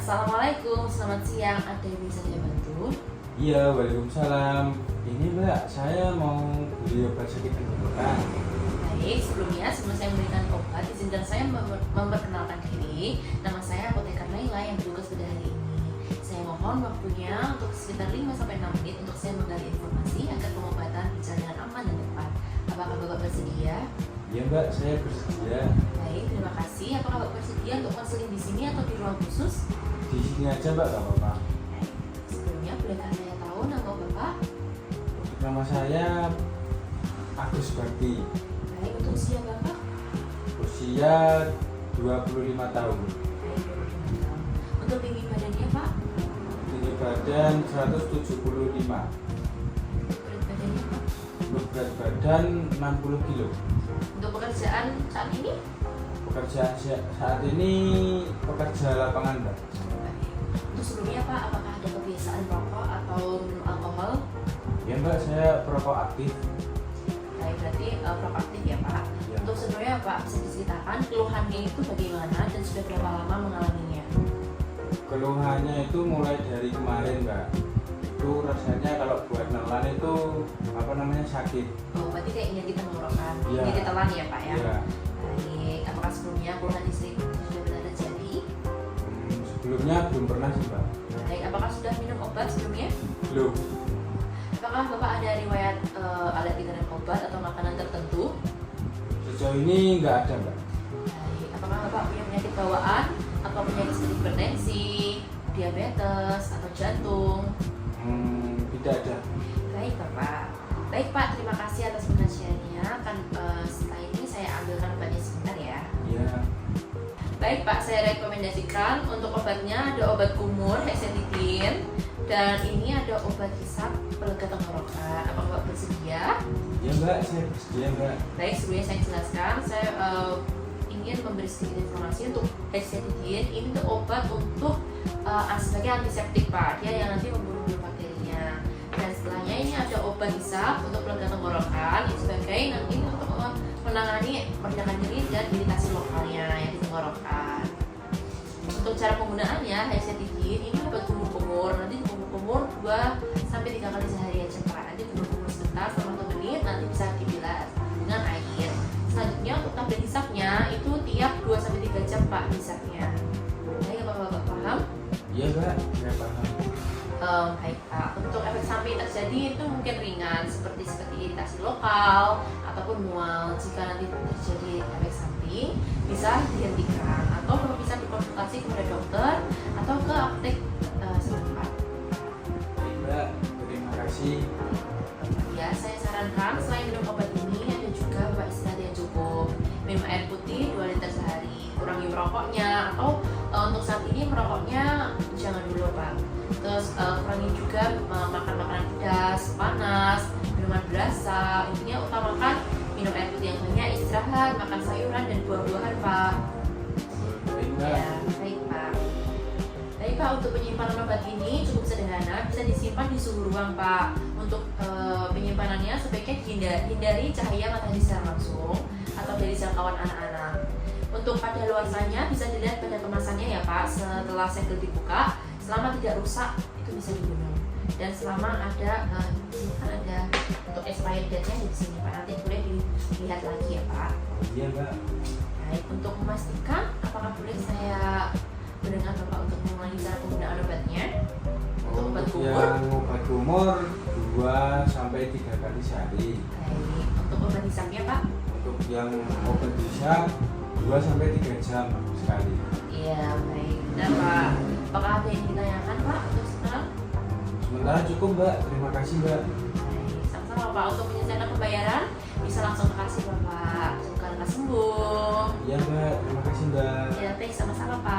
Assalamualaikum, selamat siang. Ada yang bisa saya bantu? Iya, waalaikumsalam. Ini Mbak, saya mau beli obat sakit tenggorokan. Baik, sebelum saya memberikan obat, izinkan saya memperkenalkan diri. Nama saya Apoteker Naila yang bertugas pada hari ini. Saya mohon waktunya untuk sekitar 5-6 menit untuk saya menggali informasi agar pengobatan berjalan dengan aman dan tepat. Apakah Bapak bersedia? Iya Mbak, saya bersedia. Baik, terima kasih. Apakah Bapak bersedia untuk konseling di sini atau di ruang khusus? Di sini aja Mbak, gak apa-apa. Baik, sebelumnya bolehkah saya tahu nama Bapak? Nama saya Agus Bakti. Baik, untuk usia Bapak? Usia 25 tahun. Baik, 25 tahun. Untuk tinggi badannya Pak? Tinggi badan 175. Berat badannya Pak? Untuk berat badan 60 kilo. Untuk pekerjaan saat ini? Pekerjaan saat ini pekerja lapangan Mbak. Baik. Untuk sebelumnya Pak, apakah ada kebiasaan merokok atau minum alkohol? Ya Mbak, saya perokok aktif. Baik, berarti perokok aktif ya Pak. Ya. Untuk sebelumnya Pak, bisa diceritakan keluhannya itu bagaimana dan sudah berapa lama mengalaminya? Keluhannya itu mulai dari kemarin Mbak. Itu rasanya kalau buat nelan itu sakit. Oh, berarti kayak nyeri tenggorokan, Ya. nyeri telan ya Pak ya? Ya. Baik, apakah sebelumnya keluhan istri sudah pernah terjadi? Sebelumnya belum pernah sih Mbak. Baik, apakah sudah minum obat sebelumnya? Belum. Apakah Bapak ada riwayat alergi terhadap obat atau makanan tertentu? Sejauh ini nggak ada Mbak. Baik, apakah Bapak punya penyakit bawaan atau penyakit seperti hipertensi, diabetes, atau jantung? Tidak ada. Baik Bapak. Baik Pak, terima kasih atas penjelasannya. Setelah ini saya ambilkan obatnya sebentar ya. Iya. Baik Pak, saya rekomendasikan untuk obatnya ada obat kumur, hexetidine, dan ini ada obat hisap pelega tenggorokan. Apakah Bapak bersedia? Ya Mbak, saya bersedia Mbak. Baik, sebelumnya saya jelaskan, saya ingin memberi sedikit informasi untuk hexetidine. Ini tuh obat untuk sebagai antiseptik Pak, dia yang nanti membunuh bakterinya. Dan setelahnya ini ada obat hisap untuk pelega tenggorokan, ini sebagai nanti untuk menangani meredakan nyeri dan iritasi lokalnya yang di tenggorokan. Untuk cara penggunaannya, hexetidine ini obat kumur-kumur, nanti kumur-kumur 2-3 kali sehari aja Pak. Nanti kumur-kumur sebentar selama 1 menit, nanti bisa dibilas dengan air. Selanjutnya untuk tablet hisapnya itu tiap 2-3 jam Pak hisapnya. Baik, apa Bapak paham? Iya Mbak, saya paham. Baik Pak, untuk efek samping terjadi itu mungkin ringan seperti iritasi lokal ataupun mual. Jika nanti terjadi efek samping bisa dihentikan atau bisa berkonsultasi kepada dokter atau ke apotek setempat. Baik Mbak, terima kasih. Ya, saya sarankan selain minum obat ini ada juga Bapak istirahat yang cukup. Minum air putih 2 liter sehari, kurangi merokoknya atau untuk saat ini merokoknya jangan dulu Pak. Terus kurangi juga makan makanan pedas, panas, minuman berasa. Intinya utamakan minum air putih yang banyak, istirahat, makan sayuran dan buah-buahan Pak. Baik Mbak. Ya, baik Pak. Baik Pak, untuk penyimpanan obat ini cukup sederhana, bisa disimpan di suhu ruang Pak. Untuk penyimpanannya sebaiknya hindari cahaya matahari secara langsung atau dari jangkauan anak-anak. Untuk pada luarsanya bisa dilihat pada kemasannya ya Pak. Setelah segel dibuka, selama tidak rusak itu bisa diminum. Dan selama ada untuk expired date-nya di sini Pak, nanti boleh dilihat lagi ya Pak. Iya Mbak. Baik, untuk memastikan apakah boleh saya mendengar Bapak untuk mengulangi cara penggunaan obatnya? Untuk obat kumur? Yang obat kumur 2-3 kali sehari. Baik, untuk obat hisapnya Pak? Untuk yang obat hisap 2-3 jam sekali. Iya, baik. Dan Pak, apakah ada yang ditanyakan Pak untuk sekarang? Sementara cukup Mbak, terima kasih Mbak. Baik, sama-sama Pak. Untuk menyelesaikan pembayaran bisa langsung ke kasir Bapak. Semoga lekas sembuh. Iya Mbak, terima kasih Mbak. Ya, baik, sama-sama Pak.